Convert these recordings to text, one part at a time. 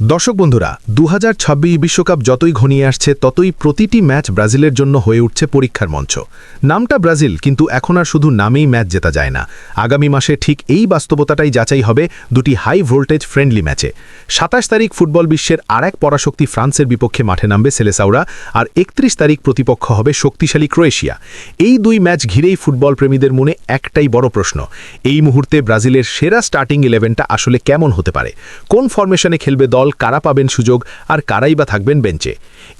দর্শক বন্ধুরা 2026 বিশ্বকাপ যতই ঘনিয়ে আসছে ততই প্রতিটি ম্যাচ ব্রাজিলের জন্য হয়ে উঠছে পরীক্ষার মঞ্চ। নামটা ব্রাজিল, কিন্তু এখন আর শুধু নামেই ম্যাচ জেতা যায় না। আগামী মাসে ঠিক এই বাস্তবতাটাই যাচাই হবে দুটি হাই ভোল্টেজ ফ্রেন্ডলি ম্যাচে। 27 তারিখ ফুটবল বিশ্বের আর এক পরাশক্তি ফ্রান্সের বিপক্ষে মাঠে নামবে সেলেসাওরা, আর 31 তারিখ প্রতিপক্ষ হবে শক্তিশালী ক্রোয়েশিয়া। এই দুই ম্যাচ ঘিরেই ফুটবল প্রেমীদের মনে একটাই বড় প্রশ্ন, এই মুহূর্তে ব্রাজিলের সেরা স্টার্টিং 11টা আসলে কেমন হতে পারে? কোন ফরমেশনে খেলবে দল, কারা পাবেন সুযোগ, আর কারাই বা থাকবেন বেঞ্চে?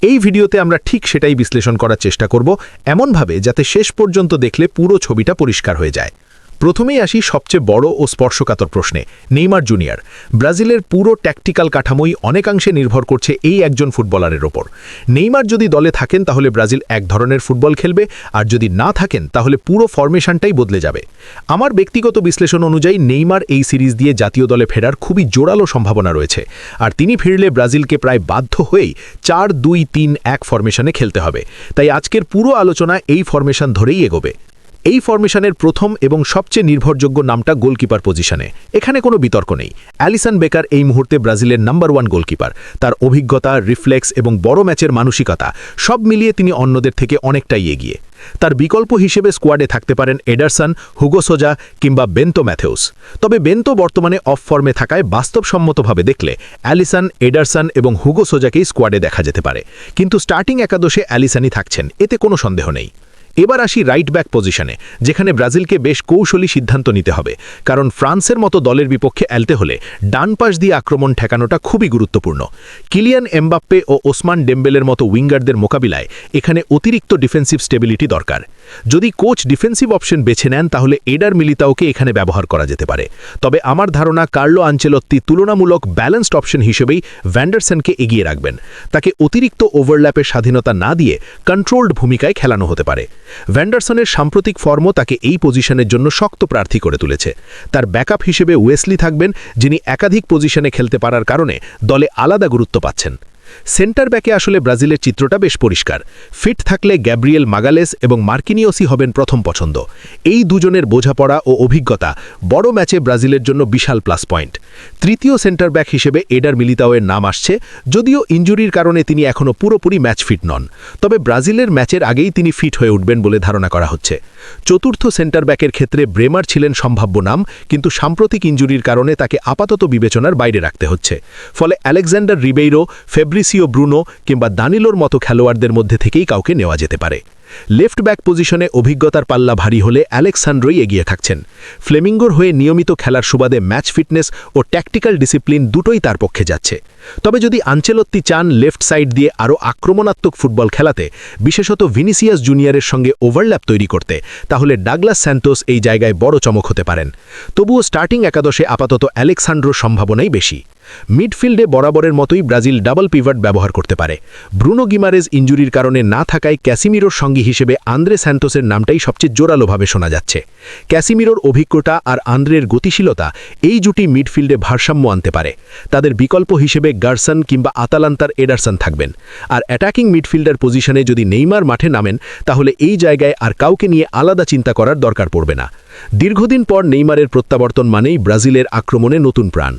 এই ভিডিওতে আমরা ঠিক সেটাই বিশ্লেষণ করার চেষ্টা করব, এমনভাবে যাতে শেষ পর্যন্ত দেখলে পুরো ছবিটা পরিষ্কার হয়ে যায়। প্রথমেই আসি সবচেয়ে বড় ও স্পর্শকাতর প্রশ্নে, নেইমার জুনিয়র। ব্রাজিলের পুরো ট্যাকটিক্যাল কাঠামোই অনেকাংশে নির্ভর করছে এই একজন ফুটবলারের ওপর। নেইমার যদি দলে থাকেন তাহলে ব্রাজিল এক ধরনের ফুটবল খেলবে, আর যদি না থাকেন তাহলে পুরো ফরমেশনটাই বদলে যাবে। আমার ব্যক্তিগত বিশ্লেষণ অনুযায়ী নেইমার এই সিরিজ দিয়ে জাতীয় দলে ফেরার খুবই জোরালো সম্ভাবনা রয়েছে, আর তিনি ফিরলে ব্রাজিলকে প্রায় বাধ্য হয়েই 4-2-3-1 ফরমেশনে খেলতে হবে। তাই আজকের পুরো আলোচনা এই ফরমেশন ধরেই এগোবে। এই ফরমেশনের প্রথম এবং সবচেয়ে নির্ভরযোগ্য নামটা গোলকিপার পজিশনে। এখানে কোনো বিতর্ক নেই, অ্যালিসন বেকার এই মুহূর্তে ব্রাজিলের নাম্বার 1 গোলকিপার। তার অভিজ্ঞতা, রিফ্লেক্স এবং বড় ম্যাচের মানসিকতা সব মিলিয়ে তিনি অন্যদের থেকে অনেকটাই এগিয়ে। তার বিকল্প হিসেবে স্কোয়াডে থাকতে পারেন এডারসন, হুগো সোজা কিংবা বেন্তো ম্যাথেউস। তবে বেন্তো বর্তমানে অফ ফর্মে থাকায় বাস্তবসম্মতভাবে দেখলে অ্যালিসন, এডারসন এবং হুগো সোজাকেই স্কোয়াডে দেখা যেতে পারে। কিন্তু স্টার্টিং একাদশে অ্যালিসনই থাকছেন, এতে কোনো সন্দেহ নেই। এবার আসি রাইট ব্যাক পজিশনে, যেখানে ব্রাজিলকে বেশ কৌশলী সিদ্ধান্ত নিতে হবে, কারণ ফ্রান্সের মতো দলের বিপক্ষে এলতে হলে ডান পাশ দিয়ে আক্রমণ ঠেকানোটা খুবই গুরুত্বপূর্ণ। কিলিয়ান এমবাপ্পে ও ওসমান ডেম্বেলের মতো উইঙ্গারদের মোকাবিলায় এখানে অতিরিক্ত ডিফেন্সিভ স্টেবিলিটি দরকার। যদি কোচ ডিফেন্সিভ অপশন বেছে নেন তাহলে এডার মিলিতাওকে এখানে ব্যবহার করা যেতে পারে। তবে আমার ধারণা কার্লো আনচেলত্তি তুলনামূলক ব্যালেন্সড অপশন হিসেবেই ভ্যান্ডারসনকে এগিয়ে রাখবেন। তাকে অতিরিক্ত ওভারল্যাপের স্বাধীনতা না দিয়ে কন্ট্রোলড ভূমিকায় খেলানো হতে পারে। ভ্যান্ডারসনের সাম্প্রতিক ফর্মও তাকে এই পজিশনের জন্য শক্ত প্রার্থী করে তুলেছে। তার ব্যাকআপ হিসেবে ওয়েসলি থাকবেন, যিনি একাধিক পজিশনে খেলতে পারার কারণে দলে আলাদা গুরুত্ব পাচ্ছেন। সেন্টার ব্যাকে আসলে ব্রাজিলের চিত্রটা বেশ পরিষ্কার। ফিট থাকলে গ্যাব্রিয়েল মাগালেস এবং মার্কিনিওসই হবেন প্রথম পছন্দ। এই দুজনের বোঝাপড়া ও অভিজ্ঞতা বড় ম্যাচে ব্রাজিলের জন্য বিশাল প্লাস পয়েন্ট। তৃতীয় সেন্টার ব্যাক হিসেবে এডার মিলিতাওয়ের নাম আসছে, যদিও ইনজুরির কারণে তিনি এখনও পুরোপুরি ম্যাচ ফিট নন। তবে ব্রাজিলের ম্যাচের আগেই তিনি ফিট হয়ে উঠবেন বলে ধারণা করা হচ্ছে। চতুর্থ সেন্টার ব্যাকের ক্ষেত্রে ব্রেমার ছিলেন সম্ভাব্য নাম, কিন্তু সাম্প্রতিক ইনজুরির কারণে তাকে আপাতত বিবেচনার বাইরে রাখতে হচ্ছে। ফলে আলেকজান্ডার রিবেইরো, ফেব্রিসিও ব্রুনো কিংবা দানিলোর মতো খেলোয়াড়দের মধ্যে থেকেই কাউকে নেওয়া যেতে পারে। লেফট ব্যাক পজিশনে অভিজ্ঞতার পাল্লা ভারী হলে আলেক্সান্দ্রোই এগিয়ে থাকছেন। ফ্লেমিঙ্গোর হয়ে নিয়মিত খেলার সুবাদে ম্যাচ ফিটনেস ও ট্যাকটিক্যাল ডিসিপ্লিন দুটোই তার পক্ষে যাচ্ছে। তবে যদি আনচেলত্তি চান লেফট সাইড দিয়ে আরও আক্রমণাত্মক ফুটবল খেলাতে, বিশেষত ভিনিসিয়াস জুনিয়রের সঙ্গে ওভারল্যাপ তৈরি করতে, তাহলে ডাগলাস স্যান্টোস এই জায়গায় বড় চমক হতে পারেন। তবুও স্টার্টিং একাদশে আপাতত আলেক্সান্দ্রোর সম্ভাবনাই বেশি। মিডফিল্ডে বরাবরের মতোই ব্রাজিল ডাবল পিভট ব্যবহার করতে পারে। ব্রুনো গিমারেজ ইনজুরির কারণে না থাকায় ক্যাসিমিরোর সঙ্গী হিসেবে আন্দ্রে স্যান্টোসের নামটাই সবচেয়ে জোরালোভাবে শোনা যাচ্ছে। ক্যাসিমিরোর অভিজ্ঞতা আর আন্দ্রের গতিশীলতা এই জুটি মিডফিল্ডে ভারসাম্য আনতে পারে। তাদের বিকল্প হিসেবে গার্সন কিংবা আতালান্তার এডারসন থাকবেন। আর অ্যাটাকিং মিডফিল্ডার পজিশনে যদি নেইমার মাঠে নামেন তাহলে এই জায়গায় আর কাউকে নিয়ে আলাদা চিন্তা করার দরকার পড়বে না। দীর্ঘদিন পর নেইমারের প্রত্যাবর্তন মানেই ব্রাজিলের আক্রমণে নতুন প্রাণ।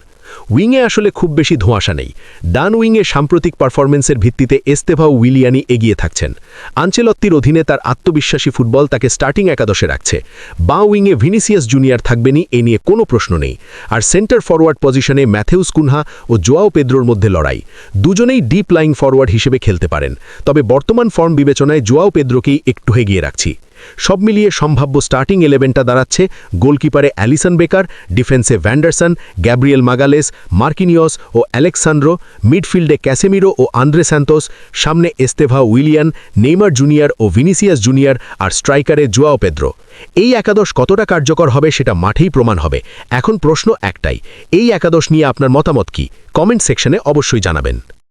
উইংয়ে আসলে খুব বেশি ধোঁয়াশা নেই। ডান উইংয়ে সাম্প্রতিক পারফরমেন্সের ভিত্তিতে এস্তেভাও উইলিয়ানি এগিয়ে থাকছেন। আনচেলত্তির অধীনে তার আত্মবিশ্বাসী ফুটবল তাকে স্টার্টিং একাদশে রাখছে। বাঁ উইংয়ে ভিনিসিয়াস জুনিয়র থাকবেনই, এ নিয়ে কোনো প্রশ্ন নেই। আর সেন্টার ফরওয়ার্ড পজিশনে ম্যাথেউস কুনহা ও জোয়াও পেদ্রোর মধ্যে লড়াই। দুজনেই ডিপ লাইং ফরওয়ার্ড হিসেবে খেলতে পারেন, তবে বর্তমান ফর্ম বিবেচনায় জোয়াও পেদ্রোকেই একটু এগিয়ে রাখছি। সব মিলিয়ে সম্ভাব্য স্টার্টিং 11টা দাঁড়াচ্ছে: গোলকিপারে অ্যালিসন বেকার, ডিফেন্সে ভ্যান্ডারসন, গ্যাব্রিয়েল মাগালেস, মার্কিনিয়স ও আলেক্সান্দ্রো, মিডফিল্ডে ক্যাসেমিরো ও আন্দ্রে স্যান্টোস, সামনে এস্তেভা উইলিয়ান, নেইমার জুনিয়র ও ভিনিসিয়াস জুনিয়র, আর স্ট্রাইকারে জোয়াও পেদ্রো। এই একাদশ কতটা কার্যকর হবে সেটা মাঠেই প্রমাণ হবে। এখন প্রশ্ন একটাই, এই একাদশ নিয়ে আপনার মতামত কি? কমেন্ট সেকশনে অবশ্যই জানাবেন।